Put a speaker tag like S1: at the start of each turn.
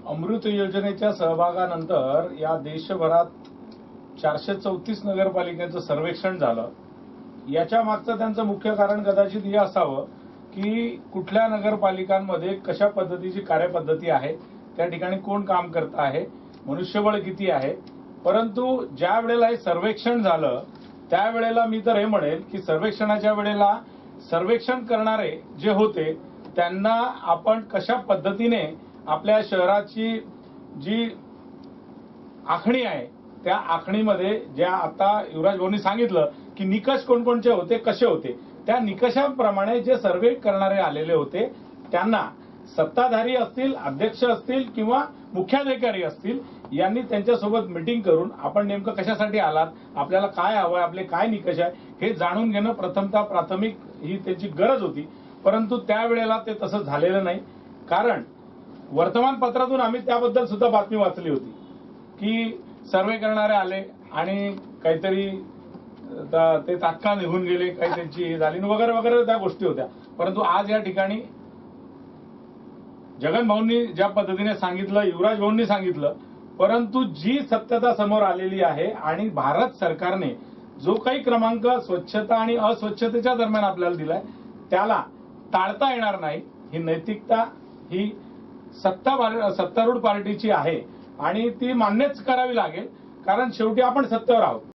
S1: अमृत योजनेच्या सहभागानंतर या देशभरात 434 नगरपालिकांचं सर्वेक्षण झालं। याच्या मागचं त्यांचं मुख्य कारण कदाचित हे असावं की कुठल्या नगरपालिकांमध्ये कशा पद्धतीची कार्यपद्धती आहे, त्या ठिकाणी कोण काम करत आहे, मनुष्यबळ किती आहे। परंतु ज्या वेळेला हे सर्वेक्षण झालं त्यावेळेला मी तर हे म्हणेल की सर्वेक्षणाच्या वेळेला सर्वेक्षण करणारे जे होते त्यांना आपण कशा पद्धतीने आपल्या शहराची जी आखणी आहे त्या आखणीमध्ये ज्या आता युवराज भाऊंनी सांगितलं की निकष कोणकोणचे होते, कसे होते, त्या निकषांप्रमाणे जे सर्वे करणारे आलेले होते त्यांना सत्ताधारी असतील, अध्यक्ष असतील किंवा मुख्याधिकारी असतील यांनी त्यांच्यासोबत मीटिंग करून आपण नेमकं कशासाठी आलात, आपल्याला काय हवं आहे, आपले काय निकष आहे हे जाणून घेणं प्रथमतः प्राथमिक ही त्याची गरज होती। परंतु त्यावेळेला ते तसं झालेलं नाही, कारण वर्तमानपत्रातून आम्ही त्याबद्दल सुद्धा बातमी वाचली होती की सर्वे करणारे आले आणि काहीतरी ते तात्काळ निघून गेले, काही त्यांची झाली वगैरे वगैरे त्या गोष्टी होत्या। परंतु आज या ठिकाणी जगन भाऊंनी ज्या पद्धतीने सांगितलं, युवराज भाऊंनी सांगितलं, परंतु जी सत्यता समोर आलेली आहे आणि भारत सरकारने जो काही क्रमांक स्वच्छता आणि अस्वच्छतेच्या दरम्यान आपल्याला दिलाय त्याला टाळता येणार नाही। ही नैतिकता ही सत्तारूढ पार्टीची आहे आणि ती मान्यच करावी लागेल, कारण शेवटी आपण सत्तेवर आहोत।